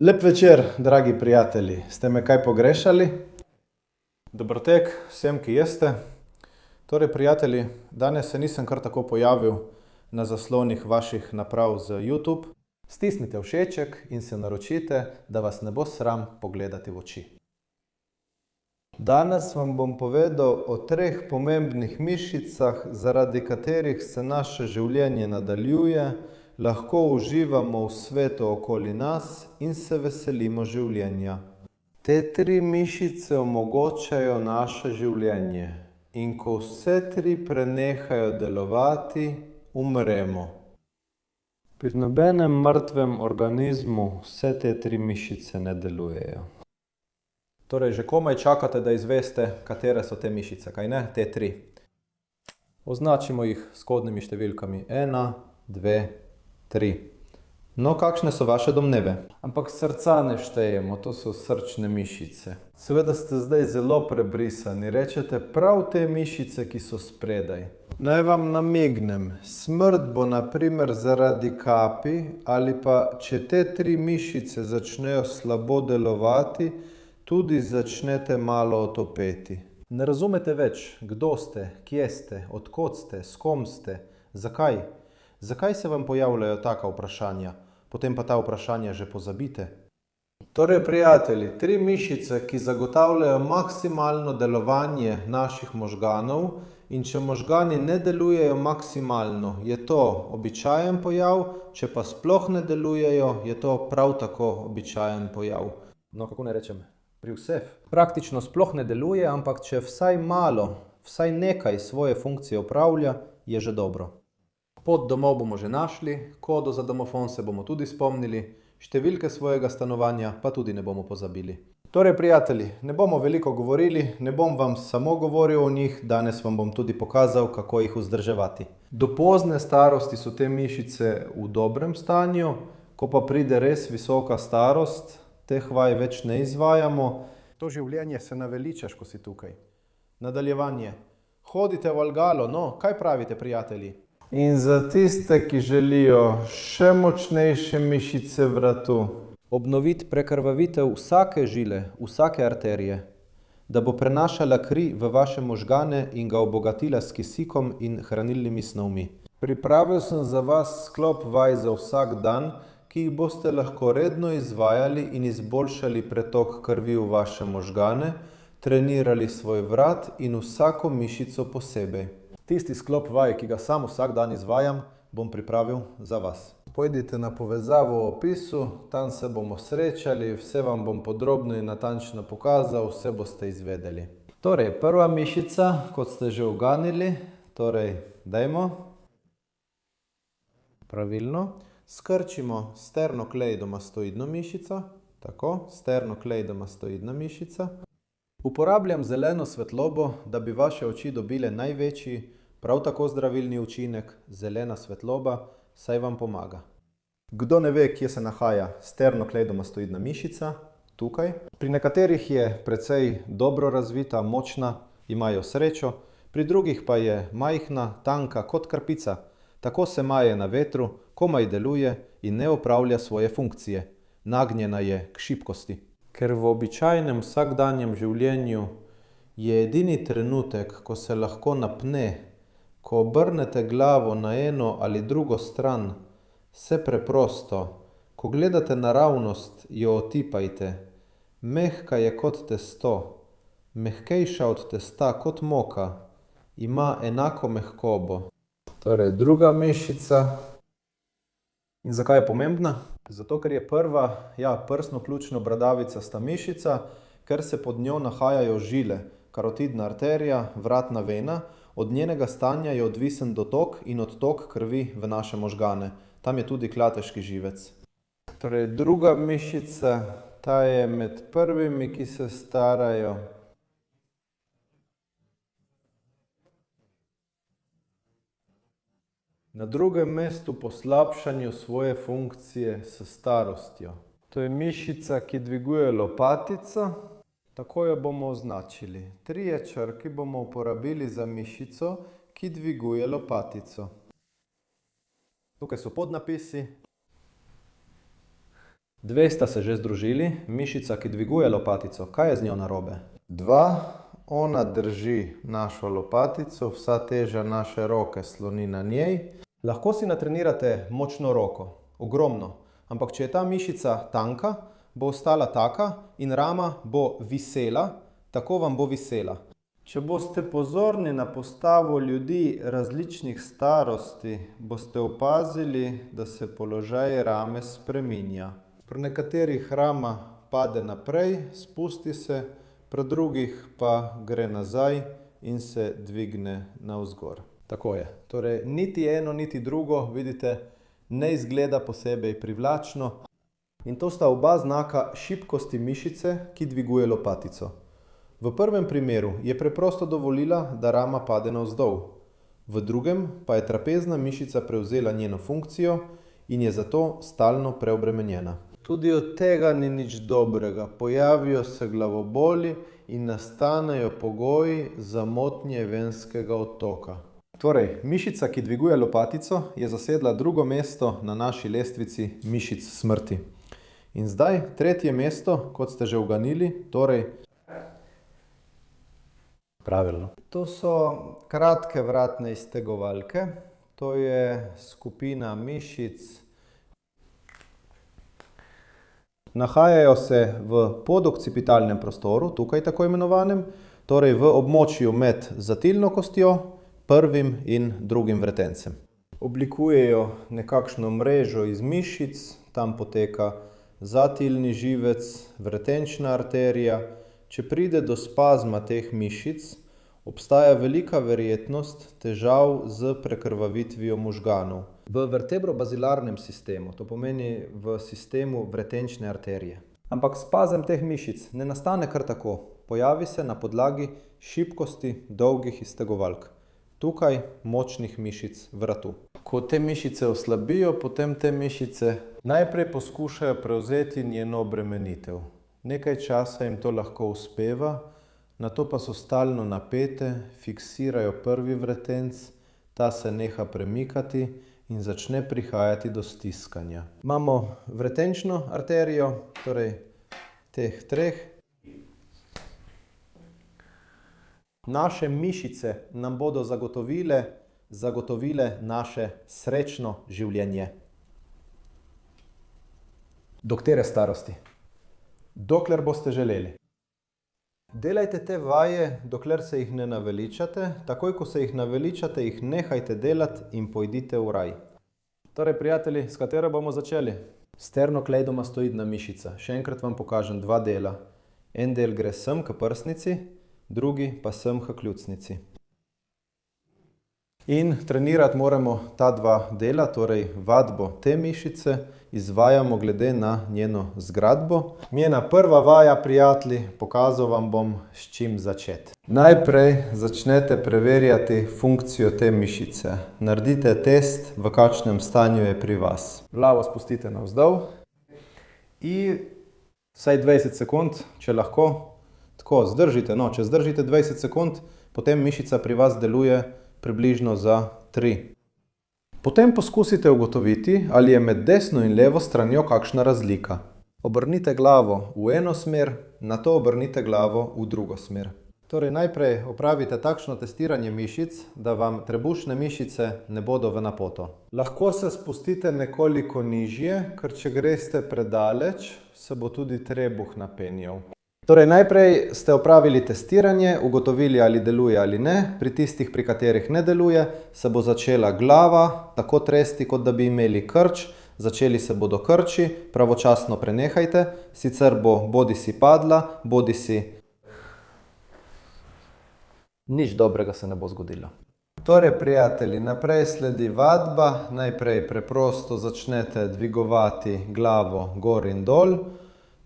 Lep večer, dragi prijatelji. Ste me kaj pogrešali? Dober tek vsem, ki jeste. Torej, prijatelji, danes se nisem kar tako pojavil na zaslonih vaših naprav z YouTube. Stisnite všeček in se naročite, da vas ne bo sram pogledati v oči. Danes vam bom povedal o 3 pomembnih mišicah, zaradi katerih se naše življenje nadaljuje, lahko uživamo v svetu okoli nas in se veselimo življenja. Te 3 mišice omogočajo naše življenje in ko vse 3 prenehajo delovati, umremo. Pri nobenem mrtvem organizmu vse te 3 mišice ne delujejo. Torej, že komaj čakate, da izveste, katere so te mišice, kaj ne? Te 3. Označimo jih s kodnimi številkami 1, 2, 3. No, kakšne so vaše domneve? Ampak srca ne štejemo, to so srčne mišice. Seveda ste zdaj zelo prebrisani, rečete prav te mišice, ki so spredaj. Naj vam namignem, smrt bo na primer zaradi kapi ali pa, če te 3 mišice začnejo slabo delovati, tudi začnete malo otopeti. Ne razumete več, kdo ste, kje ste, od kod ste, s kom ste, zakaj? Zakaj se vam pojavljajo taka vprašanja? Potem pa ta vprašanja že pozabite. Torej, prijatelji, 3 mišice, ki zagotavljajo maksimalno delovanje naših možganov, in če možgani ne delujejo maksimalno, je to običajen pojav, če pa sploh ne delujejo, je to prav tako običajen pojav. No, kako naj rečem? Pri vseh. Praktično sploh ne deluje, ampak če vsaj malo, vsaj nekaj svoje funkcije opravlja, je že dobro. Pot domov bomo že našli, kodo za domofon se bomo tudi spomnili, številke svojega stanovanja pa tudi ne bomo pozabili. Torej, prijatelji, ne bomo veliko govorili, ne bom vam samo govoril o njih, danes vam bom tudi pokazal, kako jih vzdrževati. Do pozne starosti so te mišice v dobrem stanju, ko pa pride res visoka starost, teh vaj več ne izvajamo. To življenje se naveličaš, ko si tukaj. Nadaljevanje. Hodite v Algalo, no, kaj pravite, prijatelji? In za tiste, ki želijo še močnejše mišice vratu. Obnoviti prekrvavitev vsake žile, vsake arterije, da bo prenašala kri v vaše možgane in ga obogatila s kisikom in hranilnimi snovmi. Pripravil sem za vas sklop vaj za vsak dan, ki jih boste lahko redno izvajali in izboljšali pretok krvi v vaše možgane, trenirali svoj vrat in vsako mišico posebej. Tisti sklop vaj, ki ga sam vsak dan izvajam, bom pripravil za vas. Pojdite na povezavo v opisu, tam se bomo srečali, vse vam bom podrobno in natančno pokazal, vse boste izvedeli. Torej, prva mišica, kot ste že uganili, torej, dajmo. Pravilno. Skrčimo sternokleidomastoidno mišico, tako, sternokleidomastoidna mišica. Uporabljam zeleno svetlobo, da bi vaše oči dobile največji, prav tako zdravilni učinek, zelena svetloba, saj vam pomaga. Kdo ne ve, kje se nahaja sternokleidomastoidna mišica? Tukaj. Pri nekaterih je precej dobro razvita, močna, imajo srečo, pri drugih pa je majhna, tanka kot krpica. Tako se maje na vetru, komaj deluje in ne opravlja svoje funkcije. Nagnjena je k šibkosti. Ker v običajnem vsakdanjem življenju je edini trenutek, ko se lahko napne, ko obrnete glavo na eno ali drugo stran, vse preprosto, ko gledate naravnost, jo otipajte. Mehka je kot testo, mehkejša od testa kot moka, ima enako mehkobo. Torej, druga mišica. In zakaj je pomembna? Zato, ker je prva, prsno-pljučno bradavicasta mišica, ker se pod njo nahajajo žile, karotidna arterija, vratna vena, od njenega stanja je odvisen dotok in odtok krvi v naše možgane. Tam je tudi klateški živec. Torej, druga mišica, ta je med prvimi, ki se starajo. Na drugem mestu po slabšanju svoje funkcije s starostjo. To je mišica, ki dviguje lopatico. Tako jo bomo označili. 3 črki bomo uporabili za mišico, ki dviguje lopatico. Tukaj so podnapisi. Dve sta se že združili, mišica, ki dviguje lopatico. Kaj je z njo narobe? Dva, ona drži našo lopatico, vsa teža naše roke sloni na njej. Lahko si natrenirate močno roko, ogromno, ampak če je ta mišica tanka, bo ostala taka in rama bo visela, tako vam bo visela. Če boste pozorni na postavo ljudi različnih starosti, boste opazili, da se položaj rame spreminja. Pri nekaterih rama pade naprej, spusti se, pri drugih pa gre nazaj in se dvigne navzgor. Tako je. Torej, niti eno, niti drugo, vidite, ne izgleda posebej privlačno. In to sta oba znaka šibkosti mišice, ki dviguje lopatico. V prvem primeru je preprosto dovolila, da rama pade navzdol. V drugem pa je trapezna mišica prevzela njeno funkcijo in je zato stalno preobremenjena. Tudi od tega ni nič dobrega. Pojavijo se glavoboli in nastanejo pogoji za motnje venskega odtoka. Torej, mišica, ki dviguje lopatico, je zasedla drugo mesto na naši lestvici mišic smrti. In zdaj tretje mesto, kot ste že uganili, torej pravilno. To so kratke vratne iztegovalke. To je skupina mišic. Nahajajo se v podokcipitalnem prostoru, tukaj tako imenovanem, torej v območju med zatilno kostjo, prvim in drugim vretencem. Oblikujejo nekakšno mrežo iz mišic, tam poteka zatilni živec, vretenčna arterija. Če pride do spazma teh mišic, obstaja velika verjetnost težav z prekrvavitvijo možganov. V vertebrobazilarnem sistemu, to pomeni v sistemu vretenčne arterije. Ampak spazem teh mišic ne nastane kar tako. Pojavi se na podlagi šibkosti dolgih iztegovalk. Tukaj močnih mišic vratu. Ko te mišice oslabijo, potem te mišice najprej poskušajo prevzeti njeno obremenitev. Nekaj časa jim to lahko uspeva, nato pa so stalno napete, fiksirajo prvi vretenc, ta se neha premikati in začne prihajati do stiskanja. Imamo vretenčno arterijo, torej teh treh. Naše mišice nam bodo zagotovile naše srečno življenje. Do katere starosti? Dokler boste želeli. Delajte te vaje, dokler se jih ne naveličate. Takoj, ko se jih naveličate, jih nehajte delati in pojdite v raj. Torej, prijatelji, s katero bomo začeli? Sternokleidomastoidna mišica. Še enkrat vam pokažem dva dela. En del gre sem k prsnici, drugi pa sem k ključnici. In trenirati moramo ta dva dela, torej vadbo te mišice, izvajamo glede na njeno zgradbo. Njena prva vaja, prijatelji, pokazal vam bom, s čim začeti. Najprej začnete preverjati funkcijo te mišice. Naredite test, v kakšnem stanju je pri vas. Glavo spustite navzdol in vsaj 20 sekund, če lahko, tako zdržite. No, če zdržite 20 sekund, potem mišica pri vas deluje približno za 3. Potem poskusite ugotoviti, ali je med desno in levo stranjo kakšna razlika. Obrnite glavo v eno smer, nato obrnite glavo v drugo smer. Torej, najprej opravite takšno testiranje mišic, da vam trebušne mišice ne bodo v napoto. Lahko se spustite nekoliko nižje, ker če greste predaleč, se bo tudi trebuh napenjal. Torej, najprej ste opravili testiranje, ugotovili, ali deluje ali ne. Pri tistih, pri katerih ne deluje, se bo začela glava tako tresti, kot da bi imeli krč. Začeli se bodo krči, pravočasno prenehajte, sicer bo bodisi padla, bodisi nič dobrega se ne bo zgodilo. Torej, prijatelji, naprej sledi vadba. Najprej preprosto začnete dvigovati glavo gor in dol.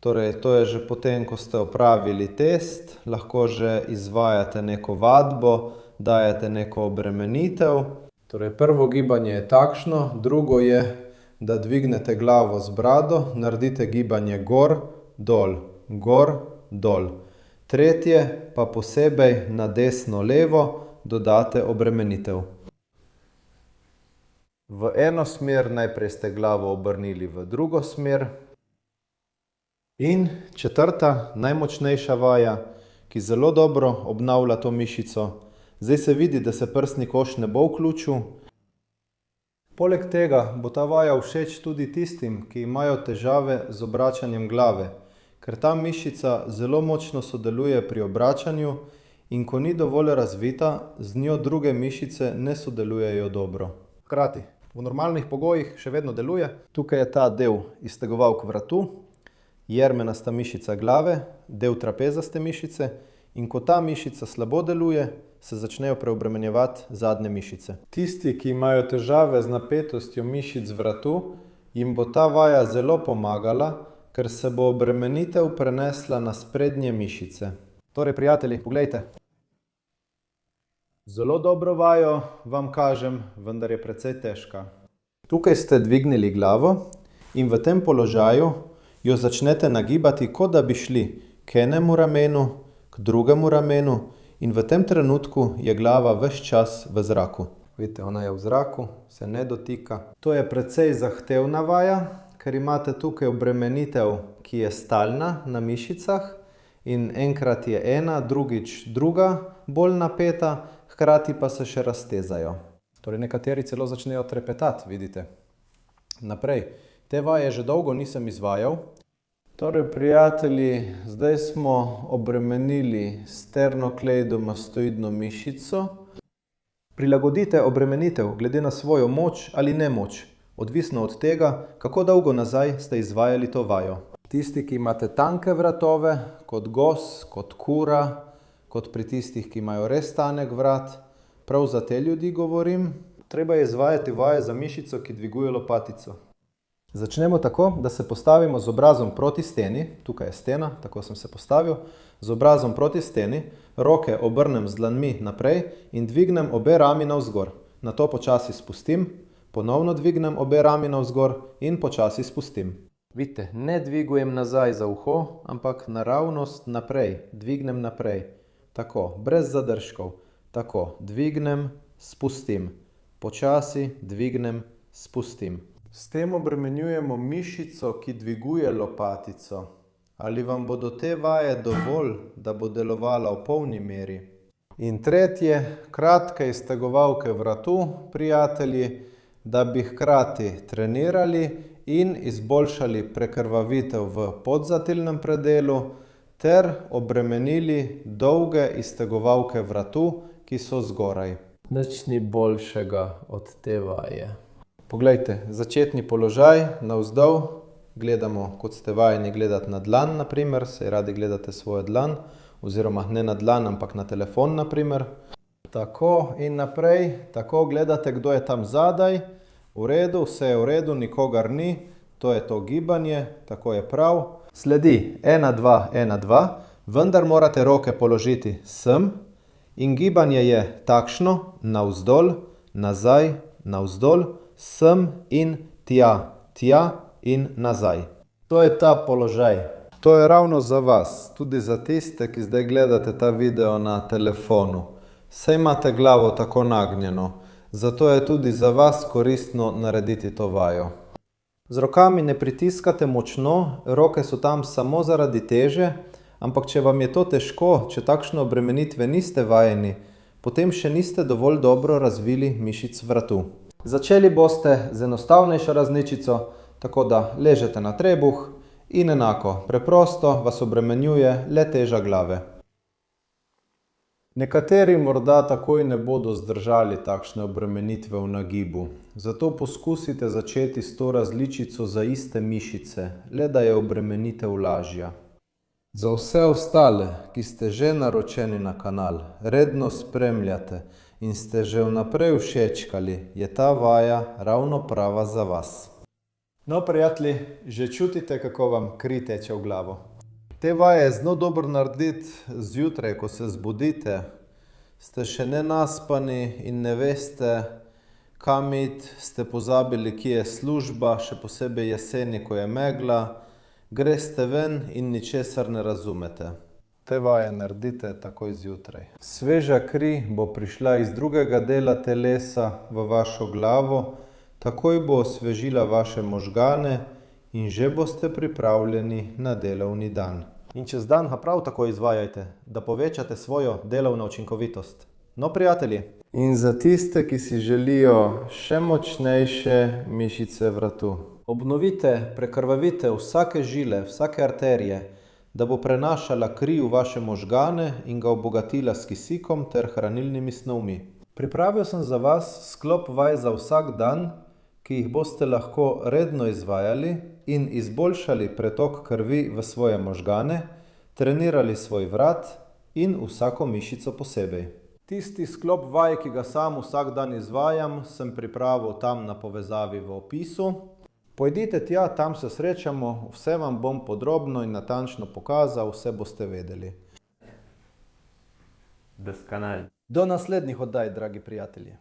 Torej, to je že potem, ko ste opravili test, lahko že izvajate neko vadbo, dajete neko obremenitev. Torej, prvo gibanje je takšno, drugo je, da dvignete glavo z brado, naredite gibanje gor, dol, dol. Tretje pa posebej na desno, levo dodate obremenitev. V eno smer, najprej ste glavo obrnili v drugo smer. In četrta, najmočnejša vaja, ki zelo dobro obnavlja to mišico. Zdaj se vidi, da se prsni koš ne bo vključil. Poleg tega bo ta vaja všeč tudi tistim, ki imajo težave z obračanjem glave, ker ta mišica zelo močno sodeluje pri obračanju in ko ni dovolj razvita, z njo druge mišice ne sodelujejo dobro. Hkrati, v normalnih pogojih še vedno deluje. Tukaj je ta del iztegovalk vratu, jermenasta mišica glave, del trapezaste mišice in ko ta mišica slabo deluje, se začnejo preobremenjevati zadnje mišice. Tisti, ki imajo težave z napetostjo mišic vratu, jim bo ta vaja zelo pomagala, ker se bo obremenitev prenesla na sprednje mišice. Torej, prijatelji, poglejte. Zelo dobro vajo vam kažem, vendar je precej težka. Tukaj ste dvignili glavo in v tem položaju jo začnete nagibati, kot da bi šli k enemu ramenu, k drugemu ramenu in v tem trenutku je glava ves čas v zraku. Vidite, ona je v zraku, se ne dotika. To je precej zahtevna vaja, ker imate tukaj obremenitev, ki je stalna na mišicah in enkrat je ena, drugič druga bolj napeta, hkrati pa se še raztezajo. Torej nekateri celo začnejo trepetati, vidite. Naprej, te vaje že dolgo nisem izvajal. Torej, prijatelji, zdaj smo obremenili sternokleidomastoidno mišico. Prilagodite obremenitev glede na svojo moč ali nemoč, odvisno od tega, kako dolgo nazaj ste izvajali to vajo. Tisti, ki imate tanke vratove, kot gos, kot kura, kot pri tistih, ki imajo res tanek vrat, prav za te ljudi govorim, treba je izvajati vaje za mišico, ki dviguje lopatico. Začnemo tako, da se postavimo z obrazom proti steni, tukaj je stena, tako sem se postavil, z obrazom proti steni, roke obrnem z dlanmi naprej in dvignem obe rami navzgor. Nato počasi spustim, ponovno dvignem obe rami navzgor in počasi spustim. Vidite, ne dvigujem nazaj za uho, ampak naravnost naprej, dvignem naprej. Tako, brez zadržkov. Tako, dvignem, spustim. Počasi dvignem, spustim. S tem obremenjujemo mišico, ki dviguje lopatico. Ali vam bodo te vaje dovolj, da bo delovala v polni meri? In tretje, kratke iztegovalke vratu, prijatelji, da bi hkrati trenirali in izboljšali prekrvavitev v podzatilnem predelu ter obremenili dolge iztegovalke vratu, ki so zgoraj. Nič ni boljšega od te vaje. Poglejte, začetni položaj, navzdol, gledamo, kot ste vajeni gledati na dlan, naprimer, saj radi gledate svojo dlan, oziroma ne na dlan, ampak na telefon, naprimer. Tako in naprej, tako gledate, kdo je tam zadaj, v redu, vse je v redu, nikogar ni, to je to gibanje, tako je prav. Sledi 1, 2, 1, 2, vendar morate roke položiti sem in gibanje je takšno, navzdol, nazaj, navzdol, sem in tja, tja in nazaj. To je ta položaj. To je ravno za vas, tudi za tiste, ki zdaj gledate ta video na telefonu. Saj imate glavo tako nagnjeno, zato je tudi za vas koristno narediti to vajo. Z rokami ne pritiskate močno, roke so tam samo zaradi teže, ampak če vam je to težko, če takšne obremenitve niste vajeni, potem še niste dovolj dobro razvili mišic vratu. Začeli boste z enostavnejšo različico, tako da ležete na trebuh in enako preprosto vas obremenjuje le teža glave. Nekateri morda takoj ne bodo zdržali takšne obremenitve v nagibu, zato poskusite začeti s to različico za iste mišice, le da je obremenitev lažja. Za vse ostale, ki ste že naročeni na kanal, redno spremljate in ste že vnaprej všečkali, je ta vaja ravno prava za vas. No, prijatelji, že čutite, kako vam kri teče v glavo. Te vaje je zelo dobro narediti zjutraj, ko se zbudite, ste še nenaspani in ne veste, kam iti, ste pozabili, kje je služba, še posebej jeseni, ko je megla, greste ven in ničesar ne razumete. Te vaje naredite takoj zjutraj. Sveža kri bo prišla iz drugega dela telesa v vašo glavo, takoj bo osvežila vaše možgane in že boste pripravljeni na delovni dan. In čez dan ga prav tako izvajajte, da povečate svojo delovno učinkovitost. No, prijatelji. In za tiste, ki si želijo še močnejše mišice vratu. Obnovite, prekrvavite vsake žile, vsake arterije, da bo prenašala kri v vaše možgane in ga obogatila s kisikom ter hranilnimi snovmi. Pripravil sem za vas sklop vaj za vsak dan, ki jih boste lahko redno izvajali in izboljšali pretok krvi v svoje možgane, trenirali svoj vrat in vsako mišico posebej. Tisti sklop vaj, ki ga sam vsak dan izvajam, sem pripravil tam na povezavi v opisu. Pojdite tja, tam se srečamo, vse vam bom podrobno in natančno pokazal, vse boste vedeli. Doskanaljno. Do naslednjih oddaj, dragi prijatelji.